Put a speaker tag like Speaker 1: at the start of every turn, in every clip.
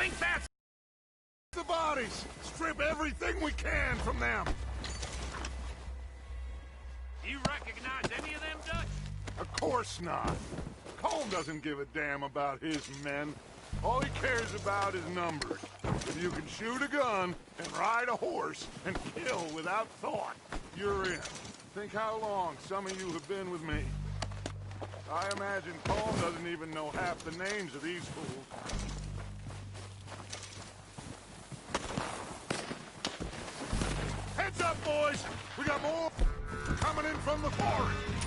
Speaker 1: think that's
Speaker 2: the bodies? Strip everything we can from them.
Speaker 1: You recognize any of them, Dutch?
Speaker 2: Of course not. Colm doesn't give a damn about his men. All he cares about is numbers. If you can shoot a gun and ride a horse and kill without thought, you're in. Think how long some of you have been with me. I imagine Colm doesn't even know half the names of these fools. Heads up, boys! We got more coming in from the forest!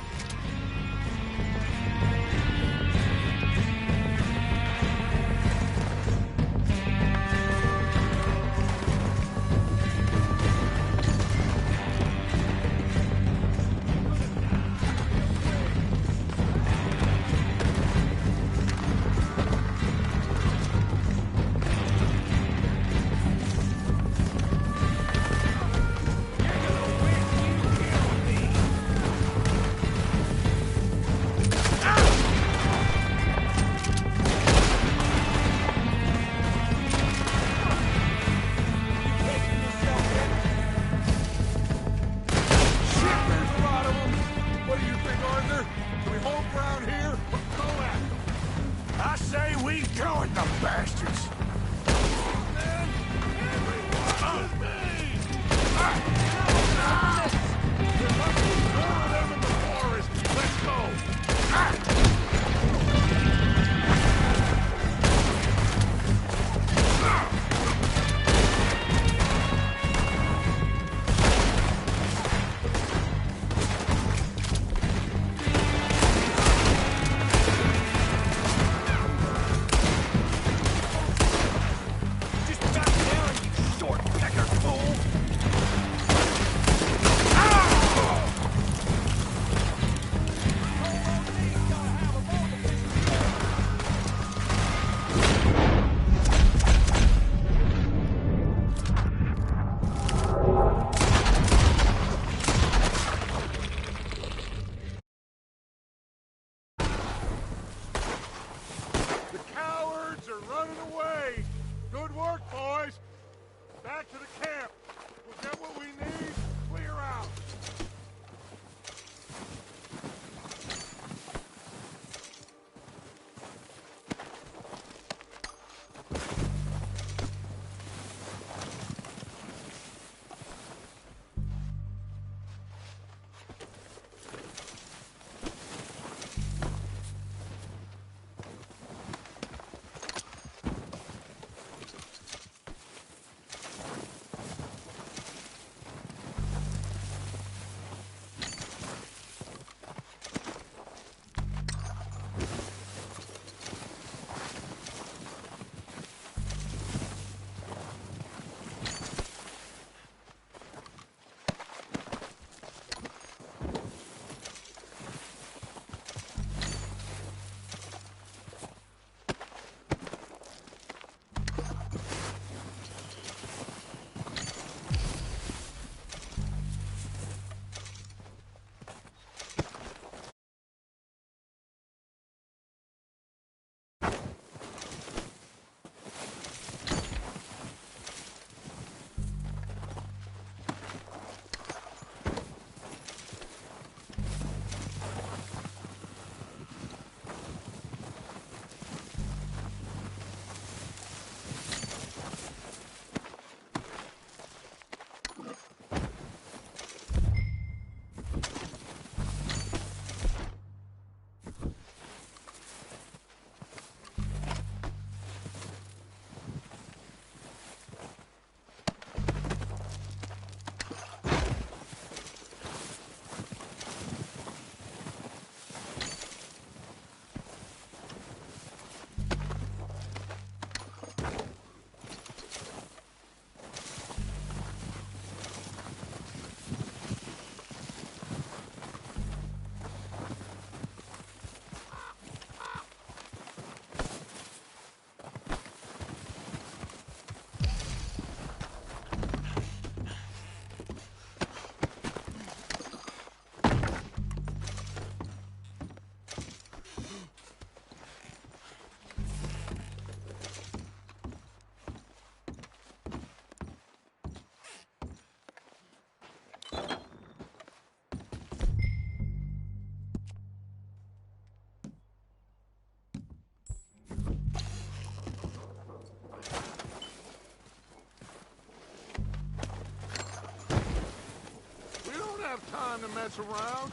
Speaker 2: time to mess around.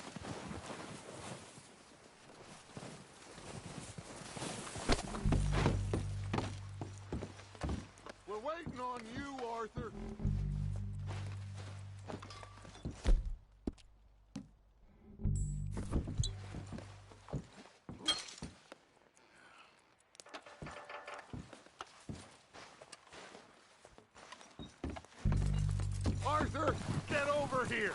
Speaker 2: We're waiting on you, Arthur. Arthur, get over here!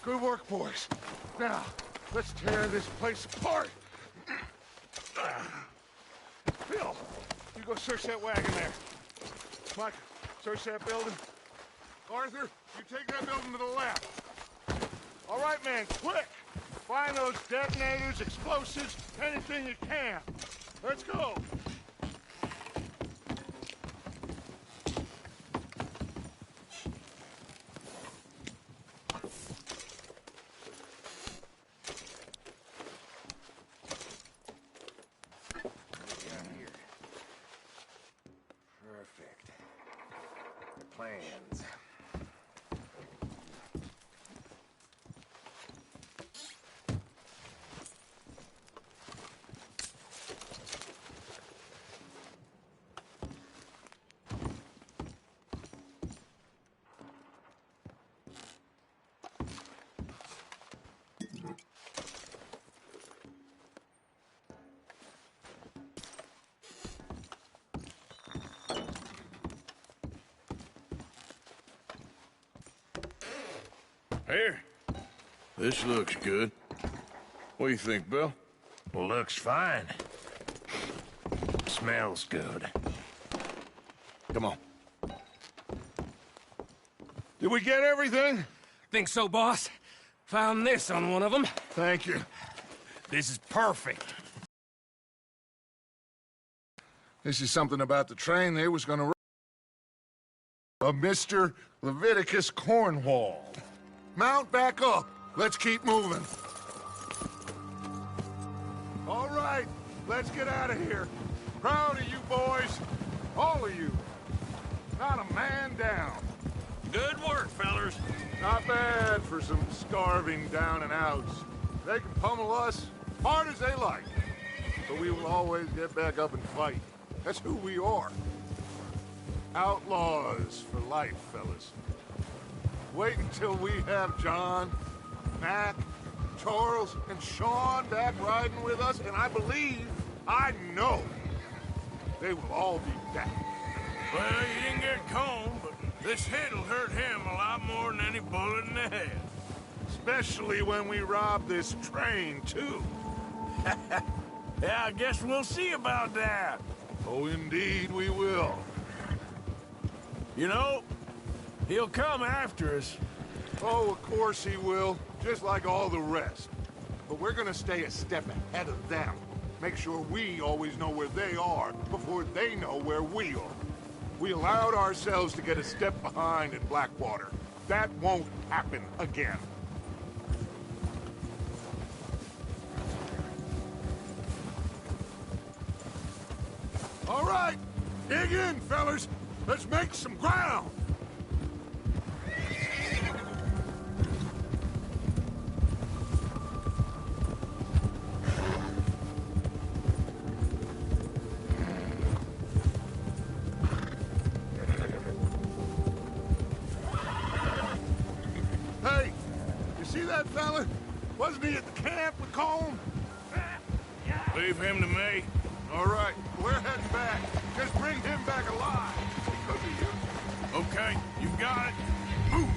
Speaker 2: Good work, boys. Now, let's tear this place apart. Bill, you go search that wagon there. Mike, search that building. Arthur, you take that building to the left. All right, man, quick! Find those detonators, explosives, anything you can. Let's go.
Speaker 3: Perfect. Plans.
Speaker 4: Here. This looks good. What do you think, Bill?
Speaker 3: Looks fine. Smells good.
Speaker 4: Come on.
Speaker 2: Did we get everything?
Speaker 5: Think so, boss? Found this on one of them.
Speaker 2: Thank you.
Speaker 5: This is perfect.
Speaker 2: This is something about the train they was gonna... of Mr. Leviticus Cornwall. Mount back up. Let's keep moving. All right, let's get out of here. Proud of you boys. All of you. Not a man down.
Speaker 1: Good work, fellers.
Speaker 2: Not bad for some starving down and outs. They can pummel us hard as they like. But we will always get back up and fight. That's who we are. Outlaws for life, fellas. Wait until we have John, Mac, Charles, and Sean back riding with us, and I believe, I know, they will all be back.
Speaker 1: Well, you didn't get Combe, but this hit'll hurt him a lot more than any bullet in the head.
Speaker 2: Especially when we rob this train, too.
Speaker 1: Yeah, I guess we'll see about that.
Speaker 2: Oh, indeed we will.
Speaker 1: You know, he'll come after us.
Speaker 2: Oh, of course he will, just like all the rest. But we're gonna stay a step ahead of them. Make sure we always know where they are before they know where we are. We allowed ourselves to get a step behind in Blackwater. That won't happen again. All right, dig in, fellas. Let's make some ground. Isn't he at the camp with Colm?
Speaker 1: Leave him to me.
Speaker 2: All right, we're heading back. Just bring him back alive. He could be useful.
Speaker 1: Okay, you got it. Move.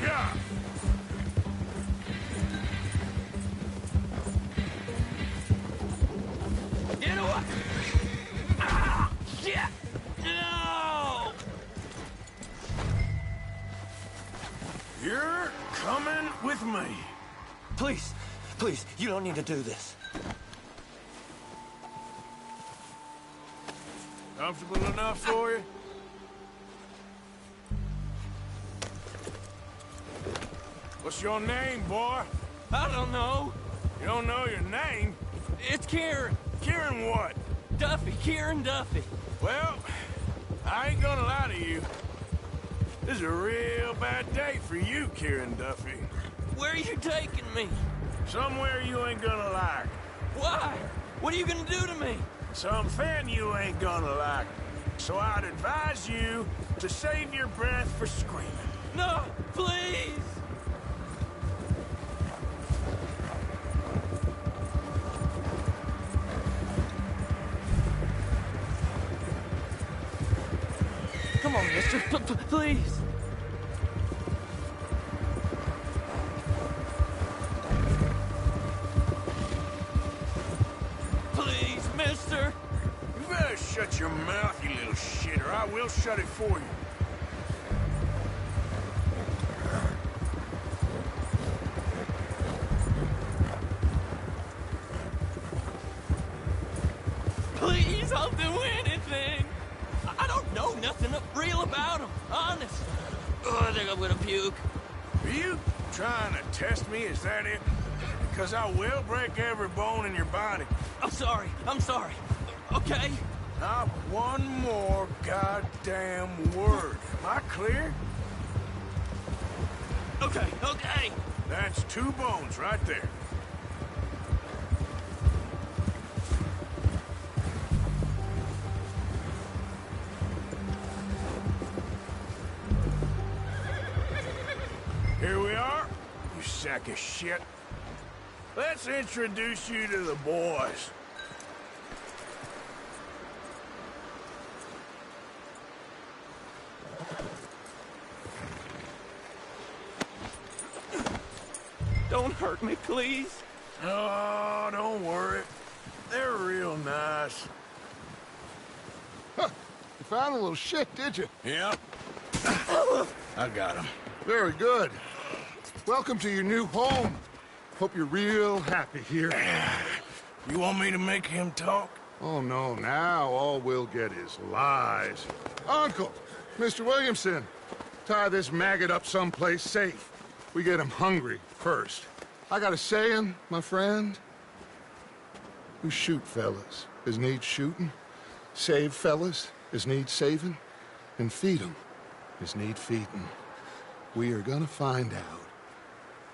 Speaker 1: Yeah.
Speaker 5: Get away! Ah! Shit! No!
Speaker 1: You're coming with me.
Speaker 6: Please, please, you don't need to do this.
Speaker 1: Comfortable enough for you? What's your name, boy?
Speaker 5: I don't know.
Speaker 1: You don't know your name?
Speaker 5: It's Kieran.
Speaker 1: Kieran what?
Speaker 5: Duffy. Kieran Duffy.
Speaker 1: Well, I ain't gonna lie to you. This is a real bad day for you, Kieran Duffy.
Speaker 5: Where are you taking me?
Speaker 1: Somewhere you ain't gonna like.
Speaker 5: Why? What are you gonna do to me?
Speaker 1: Something you ain't gonna like. So I'd advise you to save your breath for screaming.
Speaker 5: No, please! Come on, mister. Please. Please, mister.
Speaker 1: You better shut your mouth, you little shit, or I will shut it for you.
Speaker 5: Please, I'll do anything. I don't know nothing real about him, honest. Oh, I think I'm gonna puke.
Speaker 1: Are you trying to test me? Is that it? Because I will break every bone in your body.
Speaker 5: I'm sorry. Okay?
Speaker 1: Not one more goddamn word. Am I clear?
Speaker 5: Okay.
Speaker 1: That's 2 bones right there. Here we are, you sack of shit. Let's introduce you to the boys.
Speaker 5: Don't hurt me, please.
Speaker 1: Oh, don't worry. They're real nice.
Speaker 2: Huh. You found a little shit, did you?
Speaker 1: Yep. I got him.
Speaker 2: Very good. Welcome to your new home. Hope you're real happy here.
Speaker 1: You want me to make him talk?
Speaker 2: Oh, no, now all we'll get is lies. Uncle, Mr. Williamson, tie this maggot up someplace safe. We get him hungry first. I got a saying, my friend. We shoot fellas as need shooting, save fellas as need saving, and feed 'em as need feeding. We are gonna find out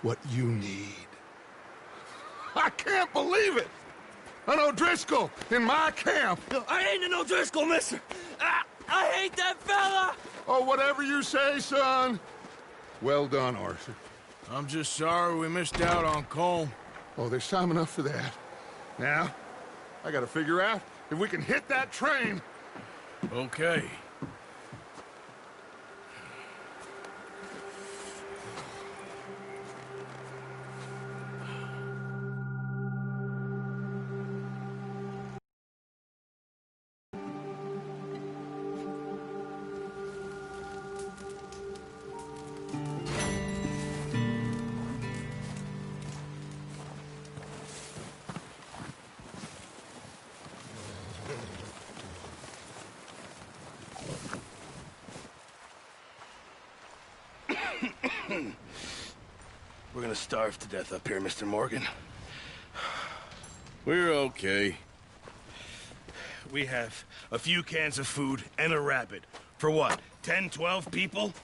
Speaker 2: what you need. I can't believe it! An O'Driscoll in my camp!
Speaker 5: I ain't an O'Driscoll, mister! I hate that fella!
Speaker 2: Oh, whatever you say, son. Well done, Arthur.
Speaker 1: I'm just sorry we missed out on Colm.
Speaker 2: Oh, there's time enough for that. Now, I gotta figure out if we can hit that train.
Speaker 1: Okay.
Speaker 4: We're gonna starve to death up here, Mr. Morgan.
Speaker 1: We're okay.
Speaker 4: We have a few cans of food and a rabbit. For what, 10, 12 people?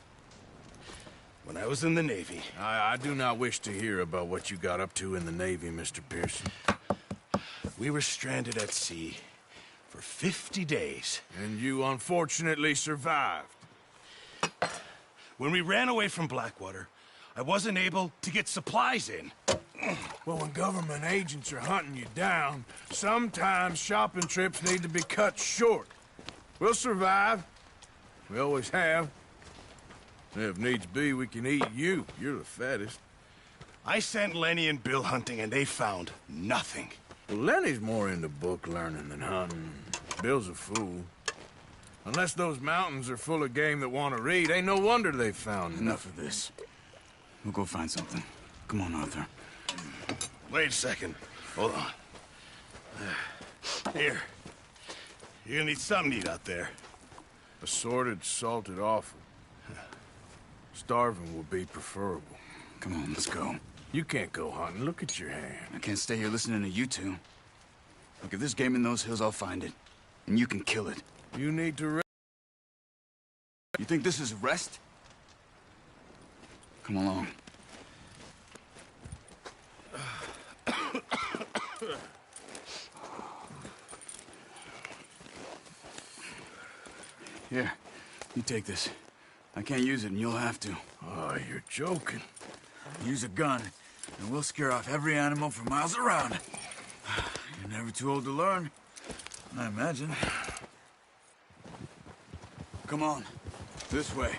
Speaker 4: When I was in the Navy...
Speaker 1: I do not wish to hear about what you got up to in the Navy, Mr. Pearson.
Speaker 4: We were stranded at sea for 50 days.
Speaker 1: And you unfortunately survived.
Speaker 4: When we ran away from Blackwater, I wasn't able to get supplies in.
Speaker 1: Well, when government agents are hunting you down, sometimes shopping trips need to be cut short. We'll survive. We always have. If needs be, we can eat you. You're the fattest.
Speaker 4: I sent Lenny and Bill hunting, and they found nothing.
Speaker 1: Well, Lenny's more into book learning than hunting. Bill's a fool. Unless those mountains are full of game that want to read, ain't no wonder they found
Speaker 7: Enough of this. We'll go find something. Come on, Arthur.
Speaker 4: Wait a second. Hold on. Here. You're gonna need something to eat out there.
Speaker 1: Assorted, salted offal. Starving would be preferable.
Speaker 7: Come on, let's go.
Speaker 1: You can't go hunting. Look at your hand.
Speaker 7: I can't stay here listening to you two. Look, if there's game in those hills, I'll find it. And you can kill it.
Speaker 1: You need to rest.
Speaker 7: You think this is rest? Come along. Here, you take this. I can't use it, and you'll have to.
Speaker 1: Oh, you're joking.
Speaker 7: Use a gun, and we'll scare off every animal for miles around. You're never too old to learn, I imagine. Come on, this way.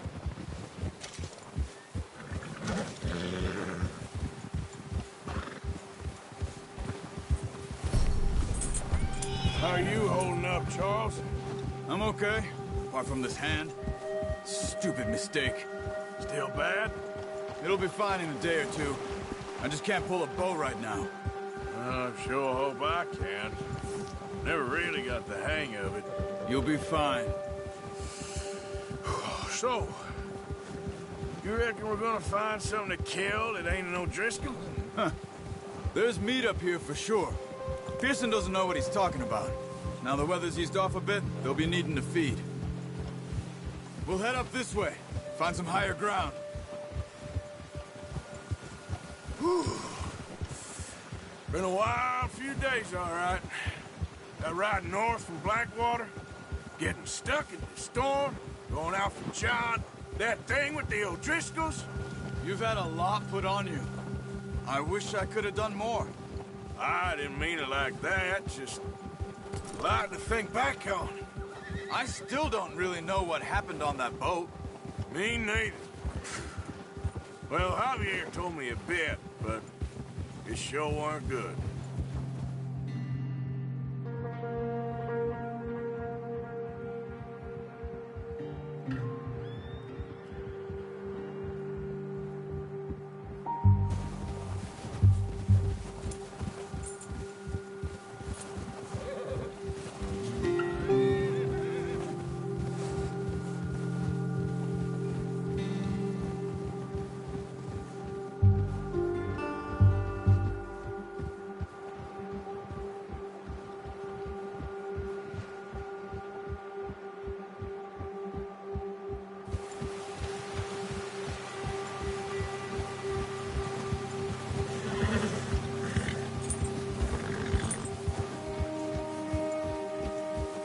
Speaker 1: How are you holding up, Charles?
Speaker 7: I'm okay, apart from this hand. Stupid mistake.
Speaker 1: Still bad?
Speaker 7: It'll be fine in a day or two. I just can't pull a bow right now.
Speaker 1: I sure hope I can. Never really got the hang of it.
Speaker 7: You'll be fine.
Speaker 1: So, you reckon we're gonna find something to kill that ain't no Driscoll?
Speaker 7: There's meat up here for sure. Pearson doesn't know what he's talking about. Now the weather's eased off a bit, they'll be needing to feed. We'll head up this way. Find some higher ground.
Speaker 1: Whew. Been a wild few days, all right. That ride north from Blackwater, getting stuck in the storm, going out from John, that thing with the O'Driscolls.
Speaker 7: You've had a lot put on you. I wish I could have done more.
Speaker 1: I didn't mean it like that, just a lot to think back on.
Speaker 7: I still don't really know what happened on that boat.
Speaker 1: Me neither. Well, Javier told me a bit, but it sure weren't good.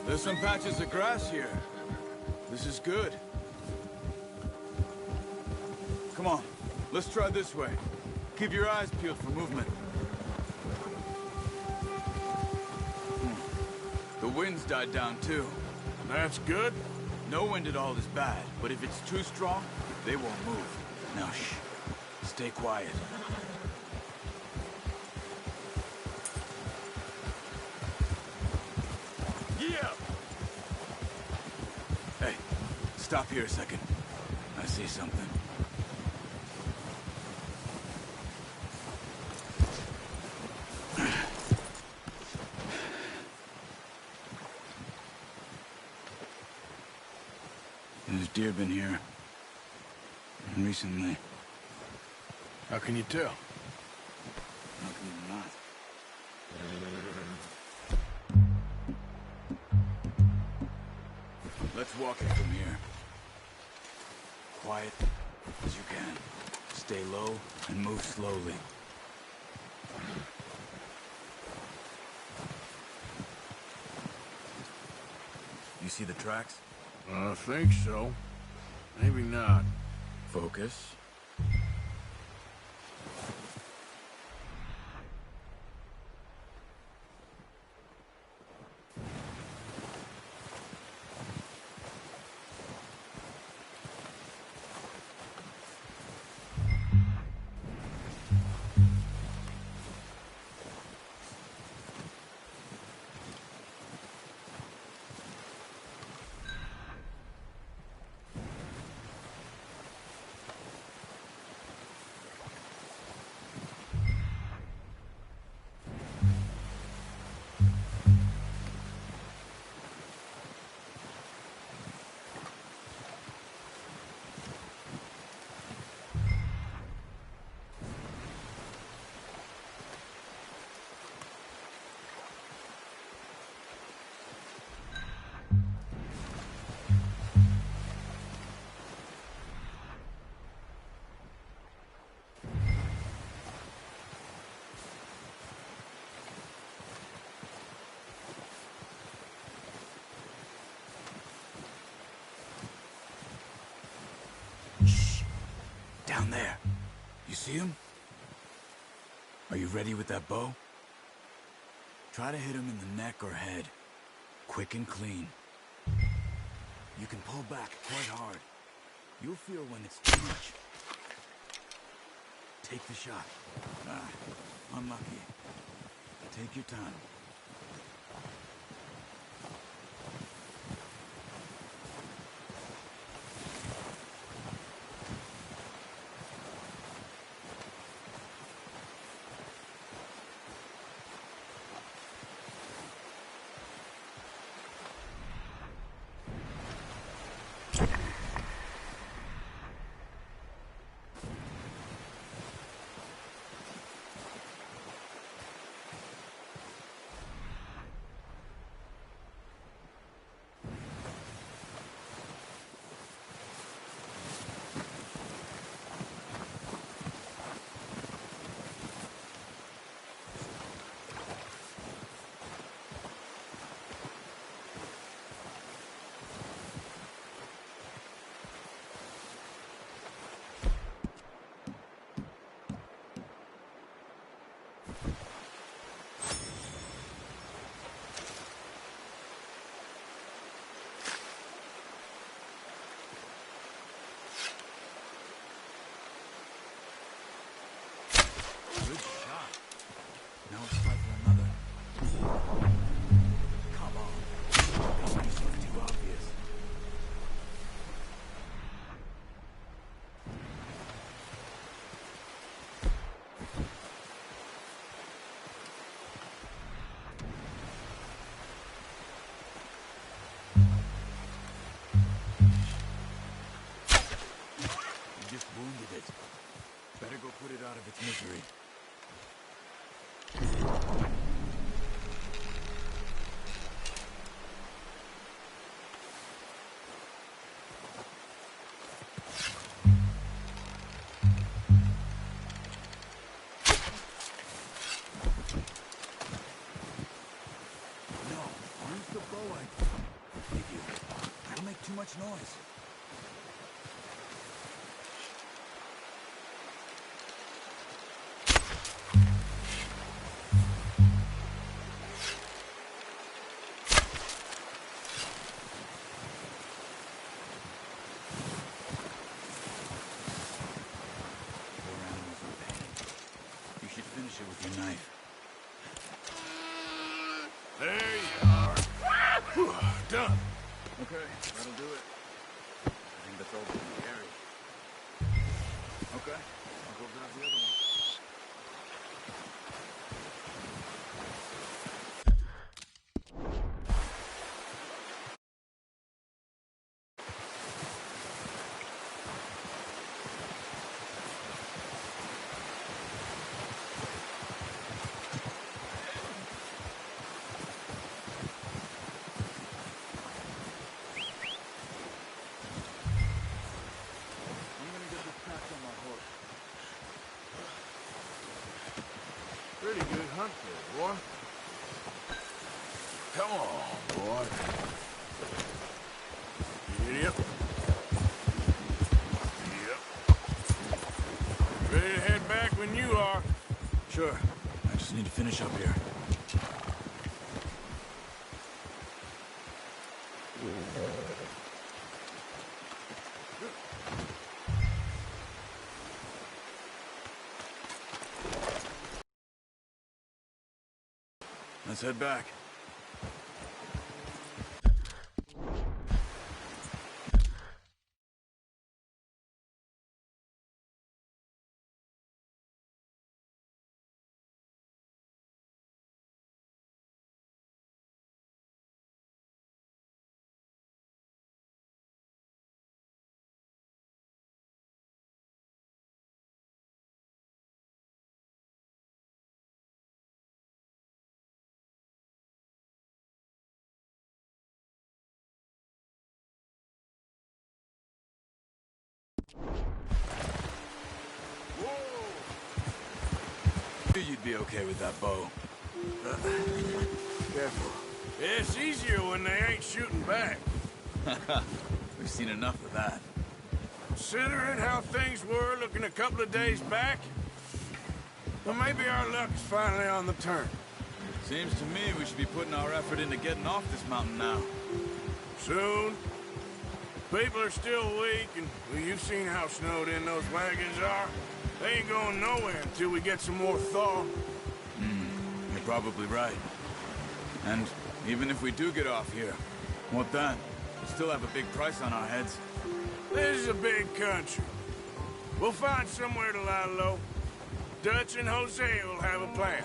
Speaker 7: There's some patches of grass here. This is good. Come on, let's try this way. Keep your eyes peeled for movement. The wind's died down too.
Speaker 1: That's good.
Speaker 7: No wind at all is bad, but if it's too strong, they won't move. Now shh, stay quiet.
Speaker 1: Yeah.
Speaker 7: Hey, stop here a second. I see something. There's deer been here. Recently.
Speaker 1: How can you tell?
Speaker 7: How can you not? Let's walk it from here. Quiet as you can. Stay low and move slowly. You see the tracks?
Speaker 1: I think so. Maybe not.
Speaker 7: Focus. Down there. You see him? Are you ready with that bow? Try to hit him in the neck or head. Quick and clean. You can pull back quite hard. You'll feel when it's too much. Take the shot. Ah, unlucky. Take your time. Good shot. Now it's time for another. Come on. Don't make yourself too obvious. You just wounded it. Better go put it out of its misery. No, use the bow I give you. That'll make too much noise. Finish it with your knife.
Speaker 2: There you are.
Speaker 4: Whew, done.
Speaker 7: Okay, that'll do it. I think that's all we can carry. Okay, I'll go grab the other one.
Speaker 1: Pretty good hunt there, boy. Come on, boy. Idiot. Yep.
Speaker 7: Sure. I just need to finish up here. Let's head back. You'd be okay with that bow.
Speaker 1: Careful. It's easier when they ain't shooting back.
Speaker 7: We've seen enough of that.
Speaker 1: Considering how things were looking a couple of days back, well, maybe our luck is finally on the turn.
Speaker 7: Seems to me we should be putting our effort into getting off this mountain now.
Speaker 1: Soon. People are still weak, and well, you've seen how snowed in those wagons are. They ain't going nowhere until we get some more thaw.
Speaker 7: You're probably right. And even if we do get off here, what then? We'll still have a big price on our heads.
Speaker 1: This is a big country. We'll find somewhere to lie low. Dutch and Hosea will have a plan.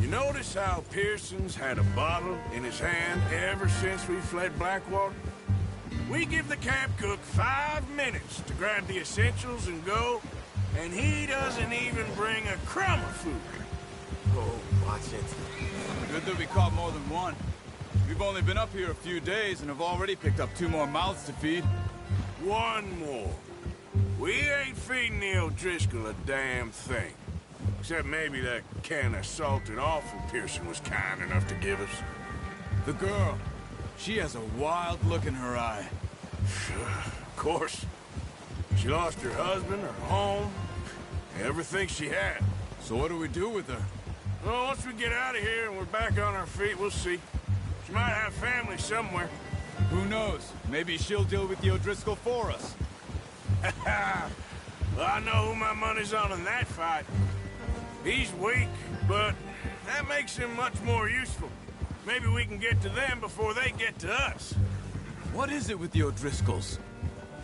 Speaker 1: You notice how Pearson's had a bottle in his hand ever since we fled Blackwater? We give the camp cook 5 minutes to grab the essentials and go, and he doesn't even bring a crumb of food.
Speaker 6: Oh, watch it.
Speaker 7: Good that we caught more than one. We've only been up here a few days and have already picked up 2 more mouths to feed.
Speaker 1: One more. We ain't feeding the O'Driscoll a damn thing. Except maybe that can of salted offal Pearson was kind enough to give us.
Speaker 7: The girl. She has a wild look in her eye.
Speaker 1: Of course. She lost her husband, her home, everything she had.
Speaker 7: So what do we do with her?
Speaker 1: Well, once we get out of here and we're back on our feet, we'll see. She might have family somewhere.
Speaker 7: Who knows? Maybe she'll deal with the O'Driscoll for us.
Speaker 1: Well, I know who my money's on in that fight. He's weak, but that makes him much more useful. Maybe we can get to them before they get to us.
Speaker 7: What is it with the O'Driscolls?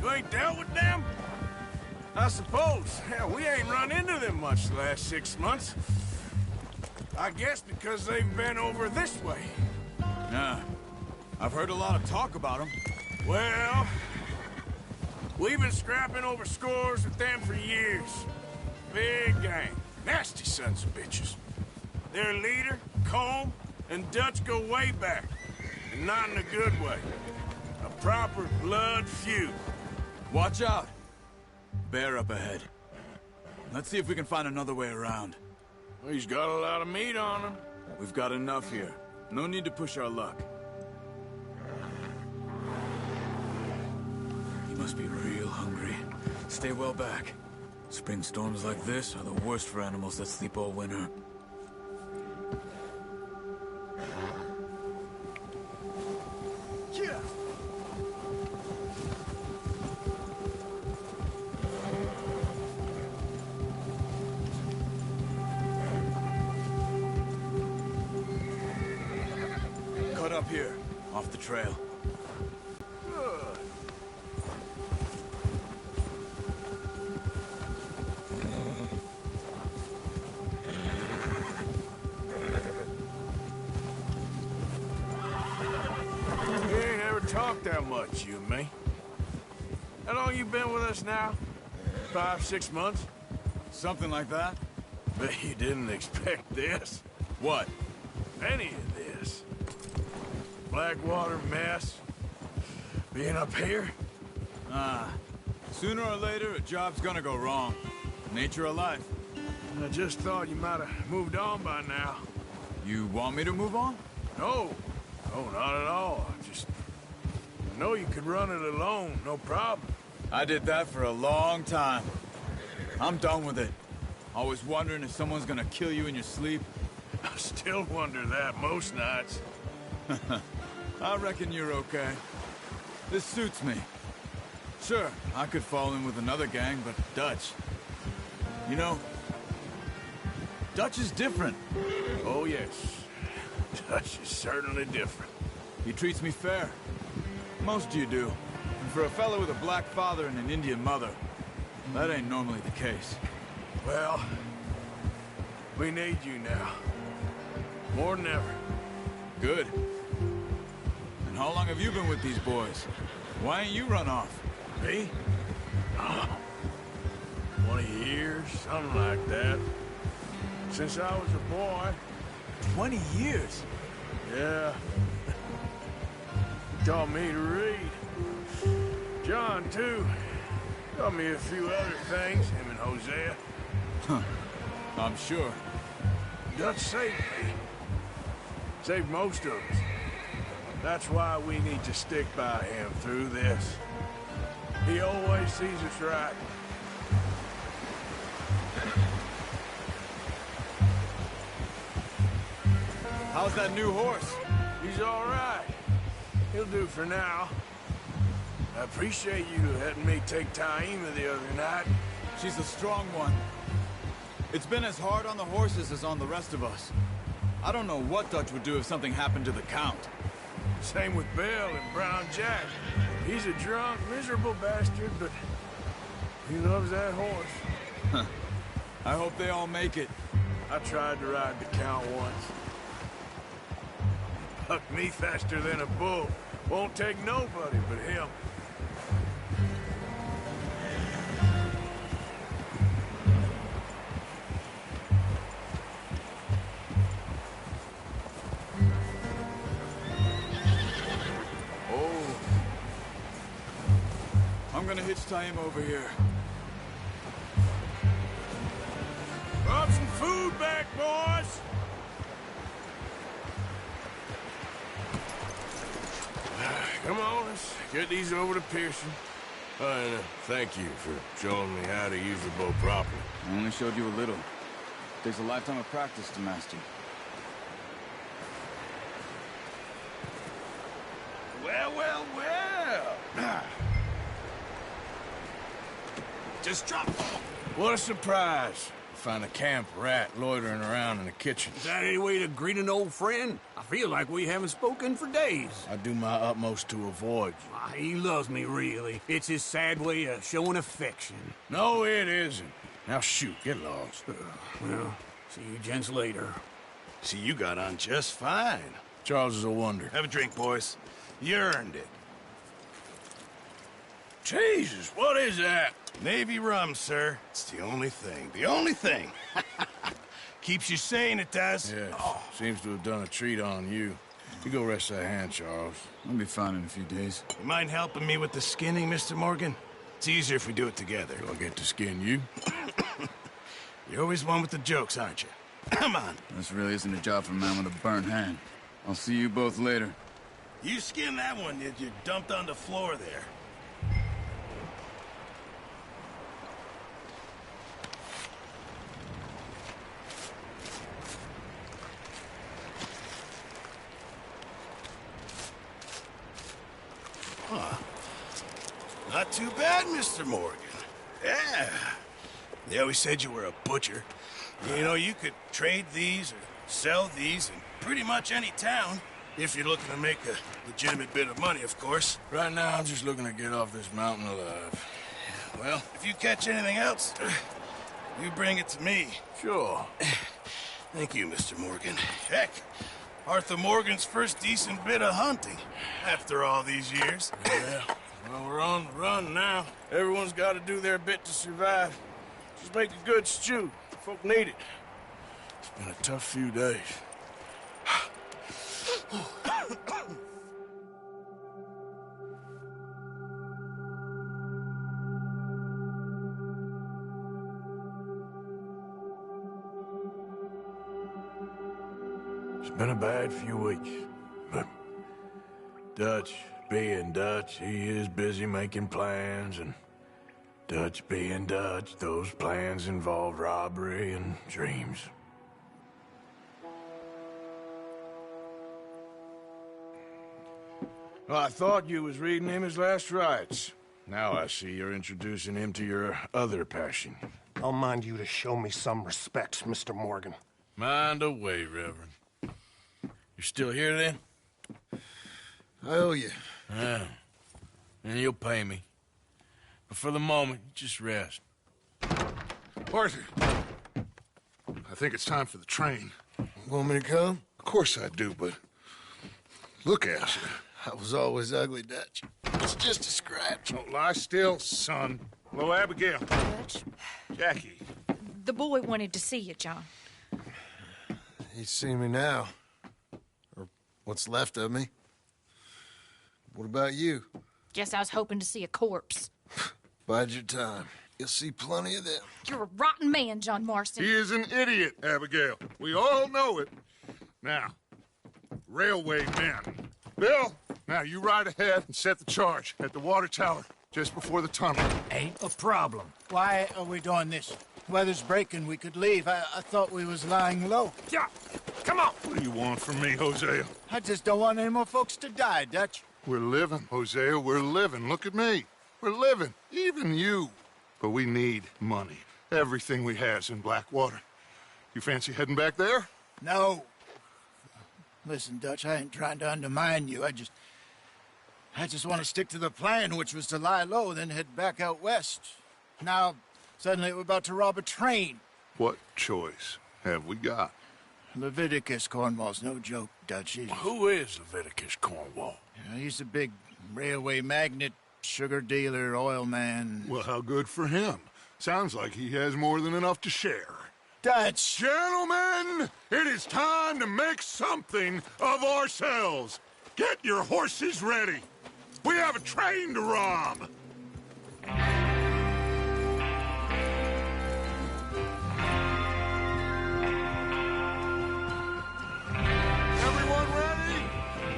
Speaker 1: You ain't dealt with them? I suppose. Hell, we ain't run into them much the last 6 months. I guess because they've been over this way.
Speaker 7: Yeah. I've heard a lot of talk about them.
Speaker 1: Well, we've been scrapping over scores with them for years. Big gang. Nasty sons of bitches. Their leader, Colm, and Dutch go way back. And not in a good way. A proper blood feud.
Speaker 7: Watch out. Bear up ahead. Let's see if we can find another way around.
Speaker 1: Well, he's got a lot of meat on him.
Speaker 7: We've got enough here. No need to push our luck. He must be real hungry. Stay well back. Spring storms like this are the worst for animals that sleep all winter.
Speaker 1: Yeah.
Speaker 7: Cut up here, off the trail.
Speaker 1: Good. We ain't ever talked that much, you and me. How long you been with us now? 5, 6 months?
Speaker 7: Something like that?
Speaker 1: Bet you didn't expect this.
Speaker 7: What?
Speaker 1: Any of this. Blackwater mess. Being up here?
Speaker 7: Sooner or later, a job's gonna go wrong. Nature of life.
Speaker 1: I just thought you might have moved on by now.
Speaker 7: You want me to move on?
Speaker 1: No. No, not at all. I know you could run it alone, no problem.
Speaker 7: I did that for a long time. I'm done with it. Always wondering if someone's gonna kill you in your sleep.
Speaker 1: I still wonder that most nights.
Speaker 7: I reckon you're okay. This suits me. Sure, I could fall in with another gang, but Dutch... You know, Dutch is different.
Speaker 1: Oh, yes. Dutch is certainly different.
Speaker 7: He treats me fair. Most of you do. And for a fellow with a black father and an Indian mother, that ain't normally the case.
Speaker 1: Well, we need you now. More than ever.
Speaker 7: Good. And how long have you been with these boys? Why ain't you run off?
Speaker 1: Me? Oh, 20 years, something like that. Since I was a boy.
Speaker 7: 20 years?
Speaker 1: Yeah. He taught me to read. John, too. Taught me a few other things, him and Hosea.
Speaker 7: Huh. I'm sure.
Speaker 1: Dutch saved me. Saved most of us. That's why we need to stick by him through this. He always sees us right.
Speaker 7: How's that new horse?
Speaker 1: He's all right. He'll do for now. I appreciate you letting me take Taima the other night.
Speaker 7: She's a strong one. It's been as hard on the horses as on the rest of us. I don't know what Dutch would do if something happened to the Count.
Speaker 1: Same with Bill and Brown Jack. He's a drunk, miserable bastard, but he loves that horse.
Speaker 7: I hope they all make it.
Speaker 1: I tried to ride the Count once. Bucked me faster than a bull. Won't take nobody but him.
Speaker 7: I'm gonna hitch Taima over here.
Speaker 1: Brought some food back, boys! Come on, let's get these over to Pearson. And thank you for showing me how to use the bow properly.
Speaker 7: I only showed you a little. Takes a lifetime of practice to master.
Speaker 1: Well, well, well! Just drop. What a surprise. Find a camp rat loitering around in the kitchen.
Speaker 8: Is that any way to greet an old friend? I feel like we haven't spoken for days.
Speaker 1: I do my utmost to avoid you.
Speaker 8: He loves me, really. It's his sad way of showing affection.
Speaker 1: No, it isn't. Now shoot, get lost.
Speaker 8: Well, see you gents later.
Speaker 4: See, you got on just fine.
Speaker 1: Charles is a wonder.
Speaker 4: Have a drink, boys. You earned it.
Speaker 1: Jesus, what is that?
Speaker 4: Navy rum, sir. It's the only thing. The only thing. Keeps you sane, it does.
Speaker 1: Yeah, seems to have done a treat on you. You go rest that hand, Charles.
Speaker 7: I'll be fine in a few days.
Speaker 4: You mind helping me with the skinning, Mr. Morgan? It's easier if we do it together.
Speaker 1: Do I get to skin you?
Speaker 4: You're always one with the jokes, aren't you? Come on.
Speaker 7: This really isn't a job for a man with a burnt hand. I'll see you both later.
Speaker 4: You skinned that one that you dumped on the floor there. Not too bad, Mr. Morgan. Yeah. They always said you were a butcher. You know, you could trade these or sell these in pretty much any town. If you're looking to make a legitimate bit of money, of course.
Speaker 1: Right now, I'm just looking to get off this mountain alive.
Speaker 4: Well, if you catch anything else, you bring it to me.
Speaker 1: Sure.
Speaker 4: Thank you, Mr. Morgan. Heck, Arthur Morgan's first decent bit of hunting after all these years.
Speaker 1: Yeah. Well, we're on the run now. Everyone's got to do their bit to survive. Just make a good stew. Folk need it. It's been a tough few days. It's been a bad few weeks, but Dutch being Dutch, he is busy making plans, and Dutch being Dutch, those plans involve robbery and dreams. Well, I thought you was reading him his last rites. Now I see you're introducing him to your other passion.
Speaker 9: I'll mind you to show me some respect, Mr. Morgan.
Speaker 1: Mind away, Reverend. You're still here, then?
Speaker 10: I owe you.
Speaker 1: Yeah. And you'll pay me. But for the moment, just rest.
Speaker 2: Arthur, I think it's time for the train.
Speaker 10: Want me to come?
Speaker 2: Of course I do, but look at you.
Speaker 10: I was always ugly, Dutch. It's just a scratch.
Speaker 2: Don't lie still, son. Hello, Abigail.
Speaker 11: Dutch,
Speaker 2: Jackie.
Speaker 11: the boy wanted to see you, John.
Speaker 10: He's seen me now. Or what's left of me. What about you?
Speaker 11: Guess I was hoping to see a corpse.
Speaker 10: Bide your time. You'll see plenty of them.
Speaker 11: You're a rotten man, John Marston.
Speaker 2: He is an idiot, Abigail. We all know it. Now, railway men. Bill, now you ride ahead and set the charge at the water tower just before the tunnel.
Speaker 12: Ain't a problem. Why are we doing this? Weather's breaking. We could leave. I thought we was lying low.
Speaker 2: Yeah, come on. What do you want from me, Hosea?
Speaker 12: I just don't want any more folks to die, Dutch.
Speaker 2: We're living, Hosea. We're living. Look at me. We're living. Even you. But we need money. Everything we has in Blackwater. You fancy heading back there?
Speaker 12: No. Listen, Dutch, I ain't trying to undermine you. I just want to stick to the plan, which was to lie low, then head back out west. Now, suddenly we're about to rob a train.
Speaker 2: What choice have we got?
Speaker 12: Leviticus Cornwall's no joke, Dutch.
Speaker 1: Who is Leviticus Cornwall?
Speaker 12: He's a big railway magnate, sugar dealer, oil man.
Speaker 2: Well, how good for him. Sounds like he has more than enough to share.
Speaker 12: Dutch!
Speaker 2: Gentlemen, it is time to make something of ourselves. Get your horses ready. We have a train to rob. Everyone ready?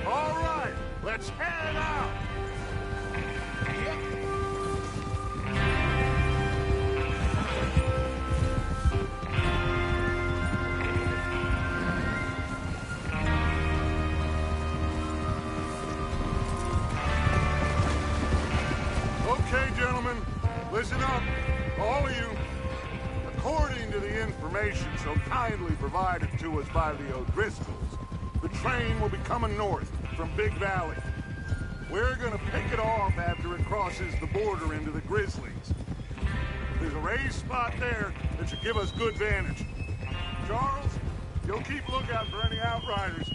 Speaker 2: All right, let's head out. Okay, gentlemen, listen up, all of you. According to the information so kindly provided to us by the O'Driscolls, the train will be coming north from Big Valley. We're gonna pick it off after it crosses the border into the Grizzlies. There's a raised spot there that should give us good vantage. Charles, you'll keep lookout for any outriders.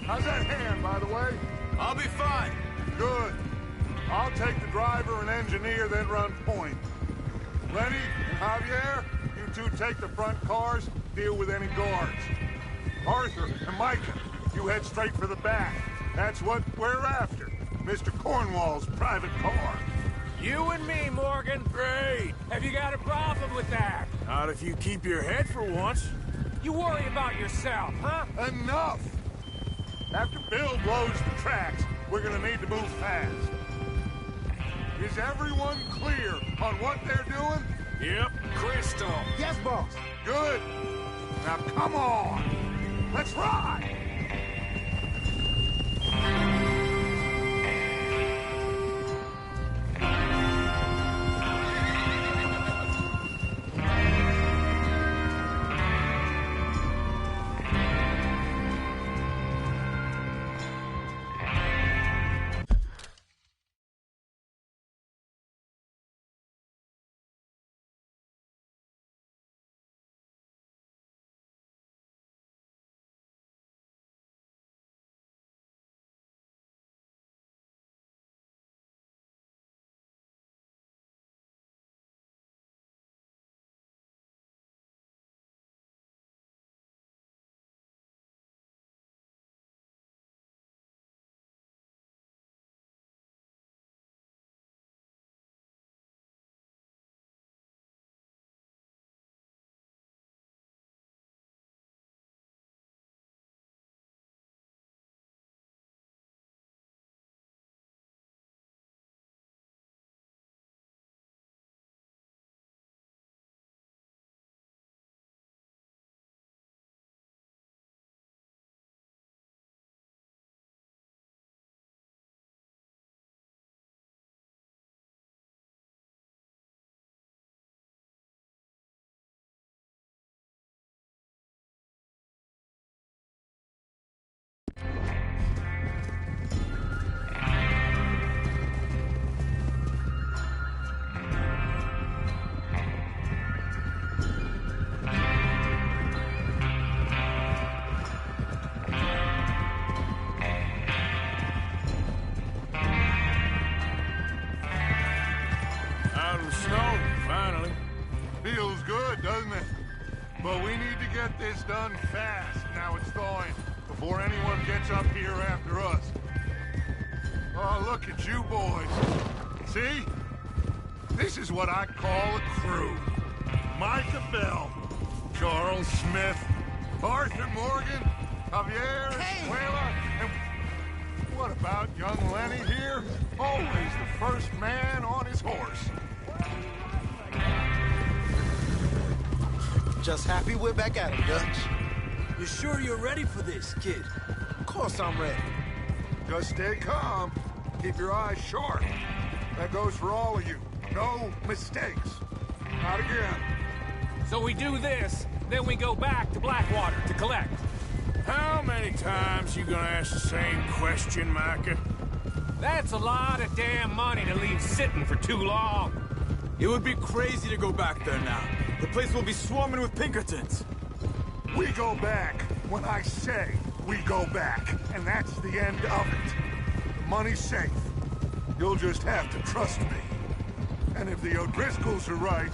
Speaker 2: How's that hand, by the way?
Speaker 7: I'll be fine.
Speaker 2: Good. I'll take the driver and engineer, then run point. Lenny and Javier, you two take the front cars, deal with any guards. Arthur and Micah, you head straight for the back. That's what we're after. Mr. Cornwall's private car.
Speaker 1: You and me, Morgan. Great.
Speaker 13: Have you got a problem with that?
Speaker 1: Not if you keep your head for once.
Speaker 13: You worry about yourself, huh?
Speaker 2: Enough! After Bill blows the tracks, we're gonna need to move fast. Is everyone clear on what they're doing?
Speaker 1: Yep.
Speaker 13: Crystal.
Speaker 12: Yes, boss.
Speaker 2: Good. Now come on. Let's ride. Feels good, doesn't it? But we need to get this done fast, now it's thawing, before anyone gets up here after us. Oh, look at you boys. See? This is what I call a crew. Micah Bell, Charles Smith, Arthur Morgan, Javier Escuela, and what about young Lenny here? Always the first man on his horse.
Speaker 6: Just happy we're back at it, Dutch.
Speaker 8: You sure you're ready for this, kid?
Speaker 6: Of course I'm ready.
Speaker 2: Just stay calm. Keep your eyes sharp. That goes for all of you. No mistakes. Not again.
Speaker 13: So we do this, then we go back to Blackwater to collect.
Speaker 1: How many times you gonna ask the same question, Micah?
Speaker 13: That's a lot of damn money to leave sitting for too long.
Speaker 7: It would be crazy to go back there now. The place will be swarming with Pinkertons.
Speaker 2: We go back when I say we go back, and that's the end of it. The money's safe. You'll just have to trust me. And if the O'Driscolls are right,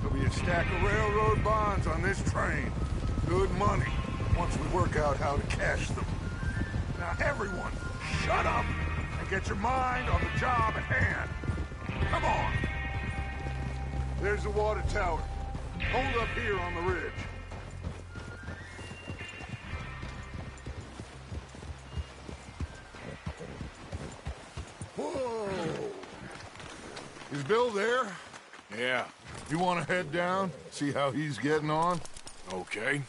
Speaker 2: there'll be a stack of railroad bonds on this train. Good money, once we work out how to cash them. Now everyone, shut up and get your mind on the job at hand. Come on. There's the water tower. Hold up here on the ridge. Whoa! Is Bill there?
Speaker 1: Yeah.
Speaker 2: You want to head down, see how he's getting on?
Speaker 1: Okay.